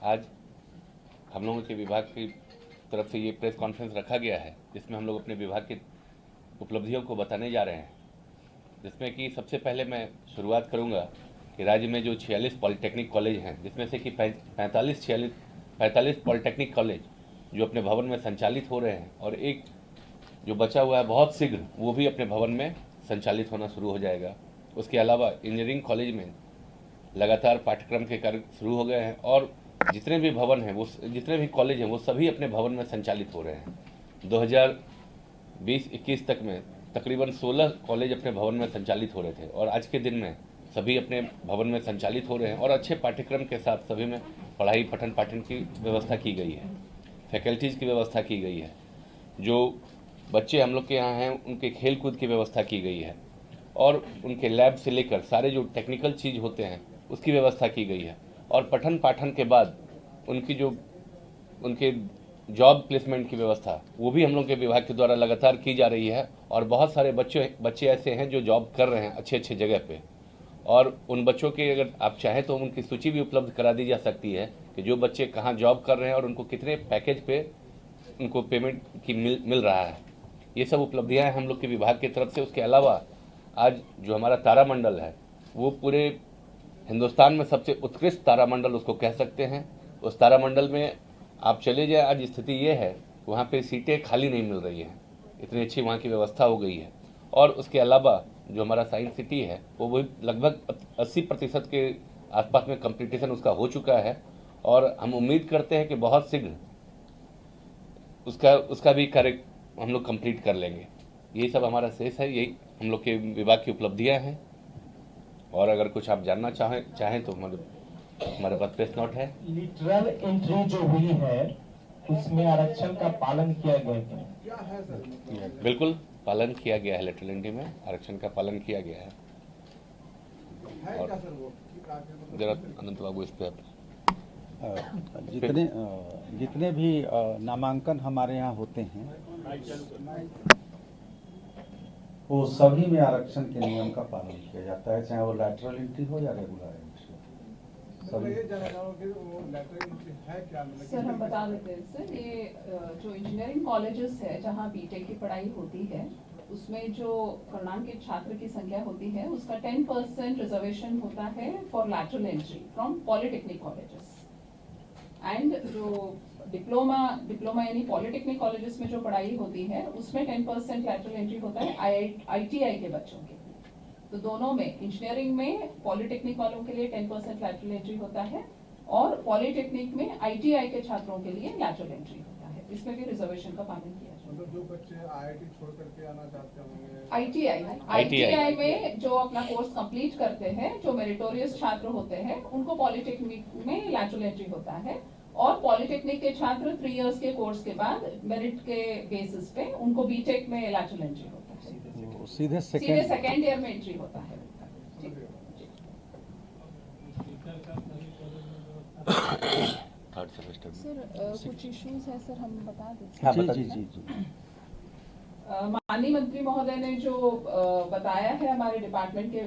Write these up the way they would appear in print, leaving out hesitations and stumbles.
आज हम लोगों के विभाग की तरफ से ये प्रेस कॉन्फ्रेंस रखा गया है, जिसमें हम लोग अपने विभाग की उपलब्धियों को बताने जा रहे हैं। जिसमें कि सबसे पहले मैं शुरुआत करूंगा कि राज्य में जो 46 पॉलिटेक्निक कॉलेज हैं, जिसमें से कि 45 पॉलिटेक्निक कॉलेज जो अपने भवन में संचालित हो रहे हैं, और एक जो बचा हुआ है बहुत शीघ्र वो भी अपने भवन में संचालित होना शुरू हो जाएगा। उसके अलावा इंजीनियरिंग कॉलेज में लगातार पाठ्यक्रम के कार्य शुरू हो गए हैं, और जितने भी भवन हैं, वो जितने भी कॉलेज हैं, वो सभी अपने भवन में संचालित हो रहे हैं। 2020-21 तक में तकरीबन 16 कॉलेज अपने भवन में संचालित हो रहे थे, और आज के दिन में सभी अपने भवन में संचालित हो रहे हैं, और अच्छे पाठ्यक्रम के साथ सभी में पढ़ाई पठन पाठन की व्यवस्था की गई है, फैकल्टीज़ की व्यवस्था की गई है। जो बच्चे हम लोग के यहाँ हैं उनके खेल कूद की व्यवस्था की गई है, और उनके लैब से लेकर सारे जो टेक्निकल चीज़ होते हैं उसकी व्यवस्था की गई है। और पठन पाठन के बाद उनके जॉब प्लेसमेंट की व्यवस्था वो भी हम लोग के विभाग के द्वारा लगातार की जा रही है। और बहुत सारे बच्चे ऐसे हैं जो जॉब कर रहे हैं अच्छे अच्छे जगह पे, और उन बच्चों के अगर आप चाहें तो उनकी सूची भी उपलब्ध करा दी जा सकती है कि जो बच्चे कहाँ जॉब कर रहे हैं और उनको कितने पैकेज पे उनको पेमेंट की मिल रहा है। ये सब उपलब्धियां हैं हम लोग के विभाग की तरफ से। उसके अलावा आज जो हमारा तारामंडल है वो पूरे हिंदुस्तान में सबसे उत्कृष्ट तारामंडल उसको कह सकते हैं। उस तारामंडल में आप चले जाए, आज स्थिति ये है वहाँ पे सीटें खाली नहीं मिल रही हैं, इतनी अच्छी वहाँ की व्यवस्था हो गई है। और उसके अलावा जो हमारा साइंस सिटी है वो लगभग 80% के आसपास में कंप्लीटेशन उसका हो चुका है, और हम उम्मीद करते हैं कि बहुत शीघ्र उसका भी कार्य हम लोग कंप्लीट कर लेंगे। यही सब हमारा शेष है, यही हम लोग के विभाग की उपलब्धियां हैं। और अगर कुछ आप जानना चाहें तो हमारे पास प्रेस नोट है। लिटरल एंट्री जो हुई है उसमें आरक्षण का पालन किया गया क्या है सर? बिल्कुल पालन किया गया है, लिटरल एंट्री में आरक्षण का पालन किया गया है। और जरा अनंत बाबू इस पे जितने भी नामांकन हमारे यहाँ होते हैं वो सभी में आरक्षण के नियम का पालन किया जाता है, चाहे वो लैटरल एंट्री हो या रेगुलर एंट्री हो। सर हम बता देते हैं सर, ये जो इंजीनियरिंग कॉलेजेस है जहाँ बीटेक की पढ़ाई होती है उसमें जो पूर्णांक के छात्र की संख्या होती है उसका 10% रिजर्वेशन होता है for lateral entry from polytechnic colleges. And जो डिप्लोमा यानी पॉलिटेक्निक कॉलेजेस में जो पढ़ाई होती है उसमें 10% लैटरल एंट्री होता है IITI के बच्चों के। तो दोनों में, इंजीनियरिंग में पॉलिटेक्निक वालों के लिए 10% लैटरल एंट्री होता है, और पॉलिटेक्निक में IITI के छात्रों के लिए लैटरल एंट्री होता है। इसमें भी रिजर्वेशन का पालन किया जाता है। मतलब जो बच्चे IIT छोड़ करके आना चाहते होंगे, IITI में जो अपना कोर्स कंप्लीट करते हैं, जो मेरिटोरियस छात्र होते हैं, उनको पॉलिटेक्निक में लैटरल एंट्री होता है, और पॉलिटेक्निक के छात्र 3 इयर्स के कोर्स के बाद मेरिट के बेसिस पे उनको बीटेक में लैटरल एंट्री होता है। सीधे सेकेंड ईयर में एंट्री होता है। थर्ड सेमेस्टर सर कुछ इश्यूज है सर, हम बता दें। हाँ, जी। माननीय मंत्री महोदय ने जो बताया है हमारे डिपार्टमेंट के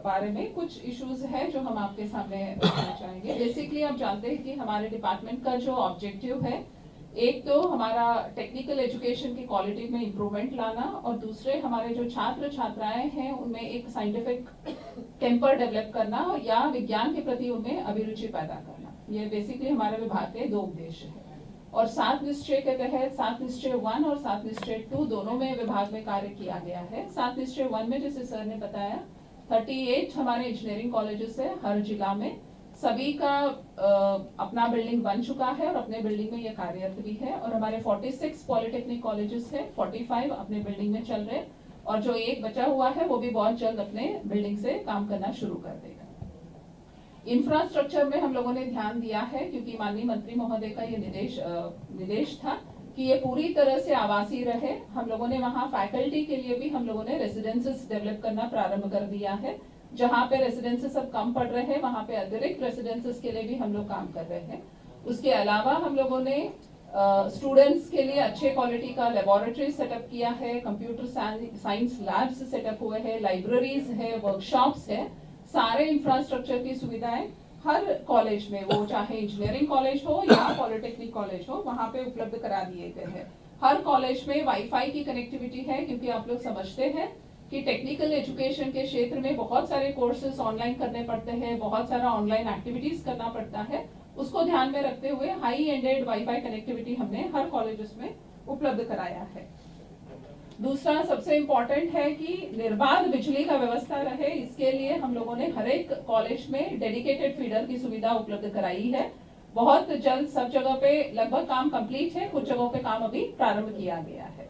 बारे में, कुछ इश्यूज है जो हम आपके सामने रखना चाहेंगे। बेसिकली आप जानते हैं कि हमारे डिपार्टमेंट का जो ऑब्जेक्टिव है, एक तो हमारा टेक्निकल एजुकेशन की क्वालिटी में इम्प्रूवमेंट लाना, और दूसरे हमारे जो छात्र छात्राएं हैं उनमें एक साइंटिफिक टेम्पर डेवलप करना या विज्ञान के प्रति उनमें अभिरुचि पैदा करना। ये बेसिकली हमारे विभाग के 2 उद्देश्य है। और 7 निश्चय के तहत 7 निश्चय 1 और 7 निश्चय 2 दोनों में विभाग में कार्य किया गया है। 7 निश्चय 1 में जैसे सर ने बताया 38 हमारे इंजीनियरिंग कॉलेजेस है हर जिला में, सभी का अपना बिल्डिंग बन चुका है और अपने बिल्डिंग में ये कार्यरत भी है। और हमारे 46 पॉलिटेक्निक कॉलेजेस है, 45 अपने बिल्डिंग में चल रहे, और जो एक बचा हुआ है वो भी बहुत जल्द अपने बिल्डिंग से काम करना शुरू कर देगा। इंफ्रास्ट्रक्चर में हम लोगों ने ध्यान दिया है, क्योंकि माननीय मंत्री महोदय का ये निर्देश था कि ये पूरी तरह से आवासीय रहे। हम लोगों ने वहाँ फैकल्टी के लिए भी हम लोगों ने रेसिडेंसेस डेवलप करना प्रारंभ कर दिया है। जहाँ पे रेसिडेंसेस अब कम पड़ रहे हैं वहाँ पे अतिरिक्त रेसिडेंसेस के लिए भी हम लोग काम कर रहे हैं। उसके अलावा हम लोगों ने स्टूडेंट्स के लिए अच्छे क्वालिटी का लेबोरेटरी सेटअप किया है, कंप्यूटर साइंस लैब्स सेटअप हुए हैं, लाइब्रेरीज है, वर्कशॉप्स है, सारे इंफ्रास्ट्रक्चर की सुविधाएं हर कॉलेज में, वो चाहे इंजीनियरिंग कॉलेज हो या पॉलिटेक्निक कॉलेज हो, वहाँ पे उपलब्ध करा दिए गए हैं। हर कॉलेज में वाईफाई की कनेक्टिविटी है, क्योंकि आप लोग समझते हैं कि टेक्निकल एजुकेशन के क्षेत्र में बहुत सारे कोर्सेज ऑनलाइन करने पड़ते हैं, बहुत सारा ऑनलाइन एक्टिविटीज करना पड़ता है। उसको ध्यान में रखते हुए हाई एंडेड वाईफाई कनेक्टिविटी हमने हर कॉलेजेस में उपलब्ध कराया है। दूसरा सबसे इम्पोर्टेंट है कि निर्बाध बिजली का व्यवस्था रहे, इसके लिए हम लोगों ने हर एक कॉलेज में डेडिकेटेड फीडर की सुविधा उपलब्ध कराई है। बहुत जल्द सब जगह पे लगभग काम कंप्लीट है, कुछ जगहों पे काम अभी प्रारंभ किया गया है।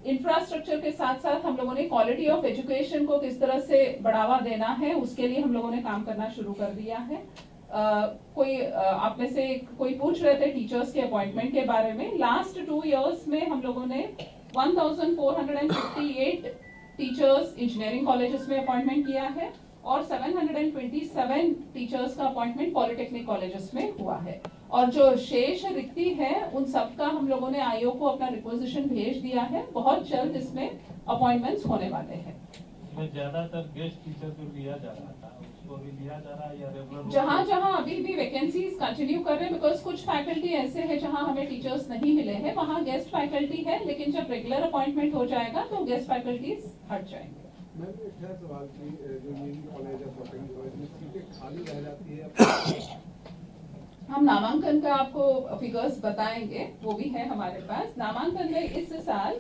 इंफ्रास्ट्रक्चर के साथ साथ हम लोगों ने क्वालिटी ऑफ एजुकेशन को किस तरह से बढ़ावा देना है, उसके लिए हम लोगों ने काम करना शुरू कर दिया है। आप में से कोई पूछ रहे थे टीचर्स के अपॉइंटमेंट के बारे में। लास्ट 2 इयर्स में हम लोगों ने 1458 टीचर्स इंजीनियरिंग कॉलेजेस में अपॉइंटमेंट किया है और 727 टीचर्स का अपॉइंटमेंट पॉलिटेक्निक कॉलेजेस में हुआ है। और जो शेष रिक्ति है उन सबका हम लोगों ने आयोग को अपना रिक्वेजिशन भेज दिया है। बहुत जल्द इसमें अपॉइंटमेंट्स होने वाले हैं। ज्यादातर गेस्ट टीचर जो लिया जा रहा था उसको भी लिया जा रहा है या रेगुलर? जहाँ जहाँ अभी भी वैकेंसीज कंटिन्यू कर रहे हैं, बिकॉज कुछ फैकल्टी ऐसे हैं जहाँ हमें टीचर्स नहीं मिले हैं, वहाँ गेस्ट फैकल्टी है, लेकिन जब रेगुलर अपॉइंटमेंट हो जाएगा तो गेस्ट फैकल्टीज हट जाएंगे। मैम एक है सवाल की, जो इंजीनियरिंग कॉलेज है पॉलिटेक्निक कॉलेज में सीटें खाली रह जाती है, हम नामांकन का आपको फिगर्स बताएंगे, वो भी है हमारे पास। नामांकन में इस साल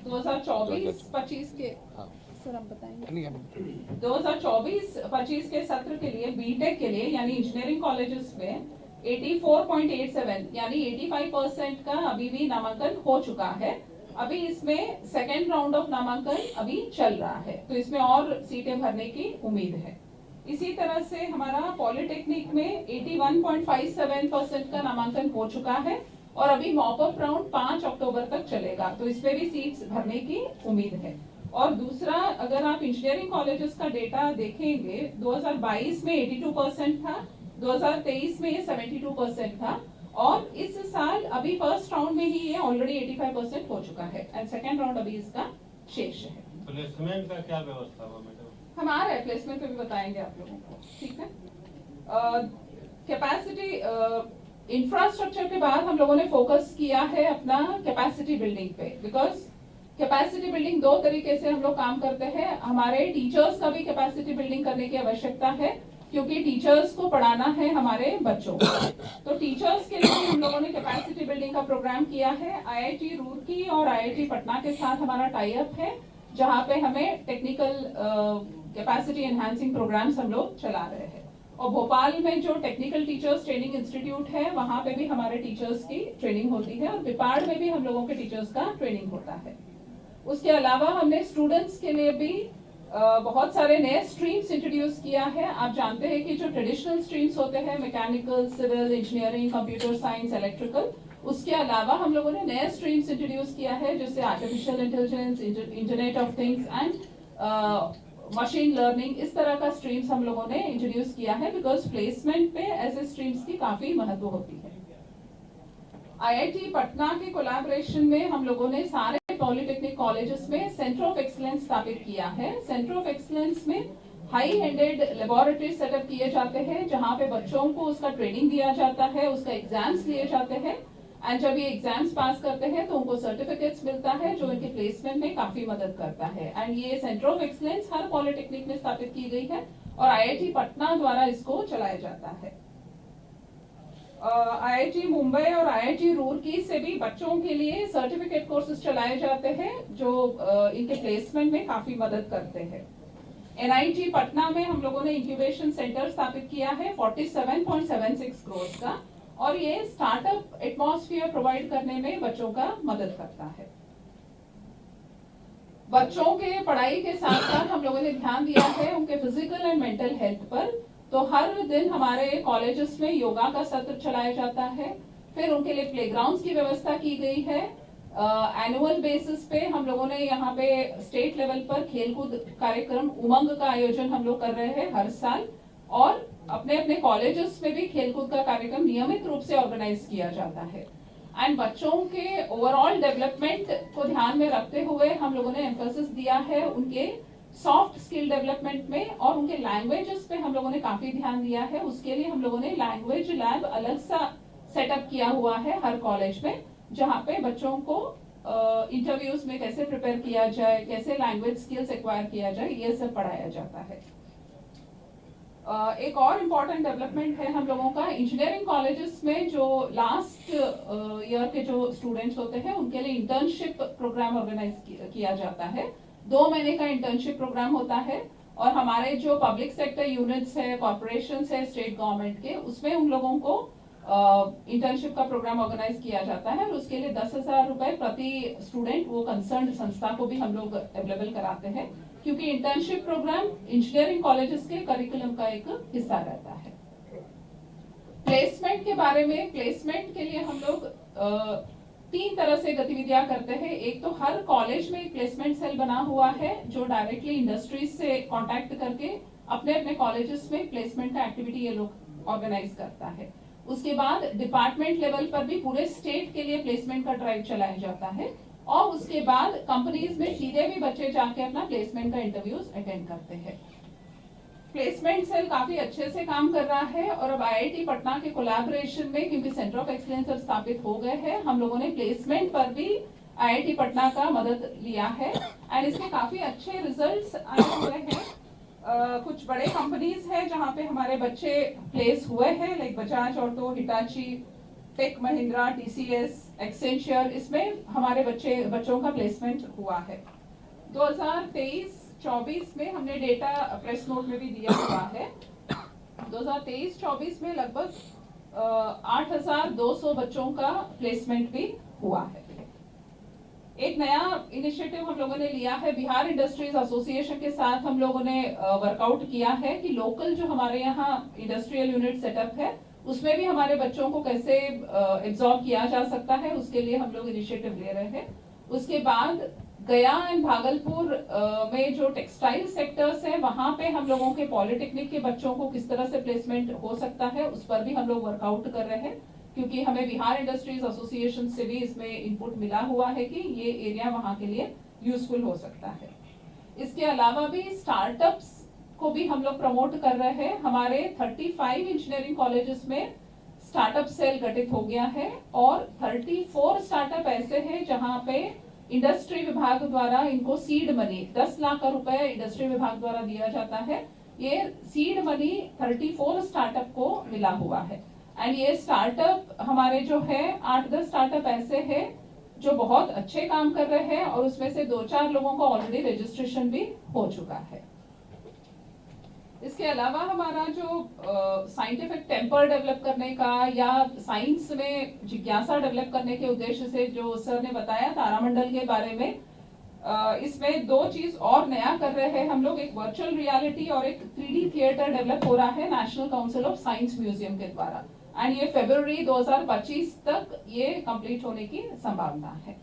2024-25 के सर हम बताएंगे 2024-25 के सत्र के लिए बीटेक के लिए यानी इंजीनियरिंग कॉलेजेस में 84.87 यानी 85% का अभी भी नामांकन हो चुका है। अभी इसमें सेकेंड राउंड ऑफ नामांकन अभी चल रहा है, तो इसमें और सीटें भरने की उम्मीद है। इसी तरह से हमारा पॉलिटेक्निक में 81.57% का नामांकन हो चुका है और अभी मॉपअप राउंड 5 अक्टूबर तक चलेगा, तो इसमें भी सीट्स भरने की उम्मीद है। और दूसरा, अगर आप इंजीनियरिंग कॉलेजेस का डेटा देखेंगे, 2022 में 82% था, 2023 में ये 72% था और इस साल अभी फर्स्ट राउंड में ही ये ऑलरेडी 85% हो चुका है एंड सेकेंड राउंड अभी इसका शेष है। प्लेसमेंट का क्या व्यवस्था हुआ मैडम? हम आ रहे हैं, प्लेसमेंट पे भी बताएंगे आप लोगों को, ठीक है। कैपेसिटी इंफ्रास्ट्रक्चर के बाद हम लोगों ने फोकस किया है अपना कैपेसिटी बिल्डिंग पे, बिकॉज कैपेसिटी बिल्डिंग 2 तरीके से हम लोग काम करते हैं। हमारे टीचर्स का भी कैपेसिटी बिल्डिंग करने की आवश्यकता है, क्योंकि टीचर्स को पढ़ाना है हमारे बच्चों को। तो टीचर्स के लिए हम लोगों ने कैपेसिटी बिल्डिंग का प्रोग्राम किया है। IIT रुड़की और IIT पटना के साथ हमारा टाई अप है, जहाँ पे हमें टेक्निकल कैपेसिटी एनहांसिंग प्रोग्राम्स हम लोग चला रहे हैं। और भोपाल में जो टेक्निकल टीचर्स ट्रेनिंग इंस्टीट्यूट है, वहाँ पे भी हमारे टीचर्स की ट्रेनिंग होती है और विपाड़ में भी हम लोगों के टीचर्स का ट्रेनिंग होता है। उसके अलावा हमने स्टूडेंट्स के लिए भी बहुत सारे नए स्ट्रीम्स इंट्रोड्यूस किया है। आप जानते हैं कि जो ट्रेडिशनल स्ट्रीम्स होते हैं, mechanical, civil engineering, computer science, electrical, उसके अलावा हम लोगों ने नए स्ट्रीम्स इंट्रोड्यूस किया है, जैसे artificial intelligence, internet of things and machine learning. इस तरह का स्ट्रीम्स हम लोगों ने इंट्रोड्यूस किया है, बिकॉज प्लेसमेंट पे ऐसे स्ट्रीम्स की काफी महत्व होती है। IIT पटना के कोलैबोरेशन में हम लोगों ने सारे पॉलिटेक्निक कॉलेजेस में सेंटर ऑफ एक्सीलेंस स्थापित किया है। सेंटर ऑफ एक्सीलेंस में हाई एंडेड लेबोरेटरी सेटअप किए जाते हैं, जहां पे बच्चों को उसका ट्रेनिंग दिया जाता है, उसका एग्जाम्स लिए जाते हैं एंड जब ये एग्जाम्स पास करते हैं तो उनको सर्टिफिकेट्स मिलता है, जो इनके प्लेसमेंट में काफी मदद करता है। एंड ये centre of excellence her polytechnic में स्थापित की गई है और IIT पटना द्वारा इसको चलाया जाता है। IIT मुंबई और IIT रुड़की से भी बच्चों के लिए सर्टिफिकेट कोर्सेज चलाए जाते हैं, जो इनके प्लेसमेंट में काफी मदद करते हैं। NIT पटना में हम लोगों ने इंक्यूबेशन सेंटर स्थापित किया है 47.76 करोड़ का, और ये स्टार्टअप एटमॉस्फेयर प्रोवाइड करने में बच्चों का मदद करता है। बच्चों के पढ़ाई के साथ साथ हम लोगों ने ध्यान दिया है उनके फिजिकल एंड मेंटल हेल्थ पर। तो हर दिन हमारे कॉलेजेस में योगा का सत्र चलाया जाता है, फिर उनके लिए प्लेग्राउंड्स की व्यवस्था की गई है। एनुअल बेसिस पे हम लोगों ने यहाँ पे स्टेट लेवल पर खेलकूद कार्यक्रम उमंग का आयोजन हम लोग कर रहे हैं हर साल, और अपने अपने कॉलेजेस में भी खेलकूद का कार्यक्रम नियमित रूप से ऑर्गेनाइज किया जाता है। एंड बच्चों के ओवरऑल डेवलपमेंट को ध्यान में रखते हुए हम लोगों ने एम्फेसिस दिया है उनके सॉफ्ट स्किल डेवलपमेंट में और उनके लैंग्वेजेस पे हम लोगों ने काफी ध्यान दिया है। उसके लिए हम लोगों ने लैंग्वेज लैब अलग सा सेटअप किया हुआ है हर कॉलेज में, जहाँ पे बच्चों को इंटरव्यूज में कैसे प्रिपेयर किया जाए, कैसे लैंग्वेज स्किल्स एक्वायर किया जाए, ये सब पढ़ाया जाता है। एक और इम्पॉर्टेंट डेवलपमेंट है हम लोगों का, इंजीनियरिंग कॉलेजेस में जो लास्ट ईयर के जो स्टूडेंट्स होते हैं उनके लिए इंटर्नशिप प्रोग्राम ऑर्गेनाइज किया जाता है। 2 महीने का इंटर्नशिप प्रोग्राम होता है और हमारे जो पब्लिक सेक्टर यूनिट्स है, कॉर्पोरेशंस है स्टेट गवर्नमेंट के, उसमें उन लोगों को इंटर्नशिप का प्रोग्राम ऑर्गेनाइज किया जाता है और उसके लिए 10,000 रुपए प्रति स्टूडेंट वो कंसर्न संस्था को भी हम लोग अवेलेबल कराते हैं, क्योंकि इंटर्नशिप प्रोग्राम इंजीनियरिंग कॉलेजेस के करिकुलम का एक हिस्सा रहता है। प्लेसमेंट के बारे में, प्लेसमेंट के लिए हम लोग 3 तरह से गतिविधियां करते हैं। एक तो हर कॉलेज में एक प्लेसमेंट सेल बना हुआ है जो डायरेक्टली इंडस्ट्रीज से कांटेक्ट करके अपने अपने कॉलेजेस में प्लेसमेंट का एक्टिविटी ये लोग ऑर्गेनाइज करता है। उसके बाद डिपार्टमेंट लेवल पर भी पूरे स्टेट के लिए प्लेसमेंट का ड्राइव चलाया जाता है और उसके बाद कंपनीज में सीधे भी बच्चे जाके अपना प्लेसमेंट का इंटरव्यूज अटेंड करते हैं। प्लेसमेंट सेल काफी अच्छे से काम कर रहा है और अब आईआईटी पटना के कोलैबोरेशन में, क्योंकि सेंटर ऑफ एक्सीलेंस अब स्थापित हो गए हैं, हम लोगों ने प्लेसमेंट पर भी आईआईटी पटना का मदद लिया है एंड इसके काफी अच्छे रिजल्ट्स आए हुए हैं। कुछ बड़े कंपनीज हैं जहां पे हमारे बच्चे प्लेस हुए हैं, like Bajaj auto, Hitachi, tech Mahindra, TCS, Accenture, इसमें हमारे बच्चों का प्लेसमेंट हुआ है। 2023-24 में हमने डेटा प्रेस नोट में भी दिया हुआ है। 2023-24 में लगभग 8,200 बच्चों का प्लेसमेंट भी हुआ है। एक नया इनिशिएटिव हम लोगों ने लिया है, बिहार इंडस्ट्रीज एसोसिएशन के साथ हम लोगों ने वर्कआउट किया है कि लोकल जो हमारे यहाँ इंडस्ट्रियल यूनिट सेटअप है उसमें भी हमारे बच्चों को कैसे एब्जॉर्ब किया जा सकता है, उसके लिए हम लोग इनिशिएटिव ले रहे हैं। उसके बाद गया एंड भागलपुर में जो टेक्सटाइल सेक्टर्स है वहां पे हम लोगों के पॉलिटेक्निक के बच्चों को किस तरह से प्लेसमेंट हो सकता है उस पर भी हम लोग वर्कआउट कर रहे हैं, क्योंकि हमें बिहार इंडस्ट्रीज एसोसिएशन से भी इसमें इनपुट मिला हुआ है कि ये एरिया वहां के लिए यूजफुल हो सकता है। इसके अलावा भी स्टार्टअप्स को भी हम लोग प्रमोट कर रहे हैं। हमारे 35 इंजीनियरिंग कॉलेजेस में स्टार्टअप सेल गठित हो गया है और 34 स्टार्टअप ऐसे हैं जहां पे इंडस्ट्री विभाग द्वारा इनको सीड मनी 10 लाख रुपए इंडस्ट्री विभाग द्वारा दिया जाता है। ये सीड मनी 34 स्टार्टअप को मिला हुआ है एंड ये स्टार्टअप हमारे जो है 8-10 स्टार्टअप ऐसे हैं जो बहुत अच्छे काम कर रहे हैं और उसमें से 2-4 लोगों का ऑलरेडी रजिस्ट्रेशन भी हो चुका है। इसके अलावा हमारा जो साइंटिफिक टेम्पर डेवलप करने का या साइंस में जिज्ञासा डेवलप करने के उद्देश्य से जो सर ने बताया तारामंडल के बारे में, इसमें 2 चीज और नया कर रहे हैं हम लोग। एक वर्चुअल रियलिटी और एक 3D थिएटर डेवलप हो रहा है national council of science museum के द्वारा एंड ये फरवरी 2025 तक ये कंप्लीट होने की संभावना है।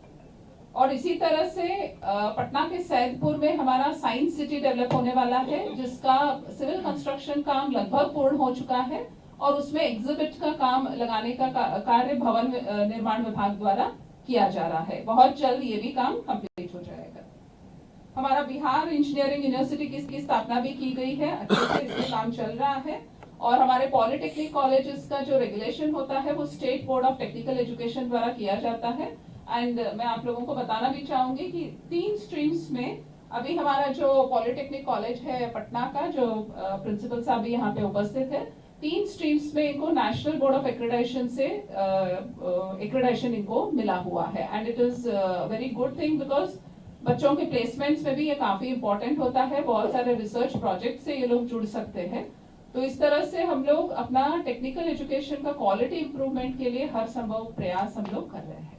और इसी तरह से पटना के सैदपुर में हमारा साइंस सिटी डेवलप होने वाला है जिसका सिविल कंस्ट्रक्शन काम लगभग पूर्ण हो चुका है और उसमें एग्जिबिट का काम लगाने का कार्य भवन निर्माण विभाग द्वारा किया जा रहा है। बहुत जल्द ये भी काम कंप्लीट हो जाएगा। हमारा बिहार इंजीनियरिंग यूनिवर्सिटी की स्थापना भी की गई है, अच्छे से इसमें काम चल रहा है और हमारे पॉलिटेक्निक कॉलेजेस का जो रेगुलेशन होता है वो state board of technical education द्वारा किया जाता है एंड मैं आप लोगों को बताना भी चाहूंगी कि 3 स्ट्रीम्स में अभी हमारा जो पॉलिटेक्निक कॉलेज है पटना का, जो प्रिंसिपल साहब भी यहाँ पे उपस्थित है, 3 स्ट्रीम्स में इनको नेशनल बोर्ड ऑफ एक्रेडिटेशन से एक्रेडिटेशन इनको मिला हुआ है and it is very good thing because बच्चों के प्लेसमेंट्स में भी ये काफी इंपॉर्टेंट होता है। बहुत सारे रिसर्च प्रोजेक्ट से ये लोग जुड़ सकते हैं। तो इस तरह से हम लोग अपना टेक्निकल एजुकेशन का क्वालिटी इंप्रूवमेंट के लिए हर संभव प्रयास हम लोग कर रहे हैं।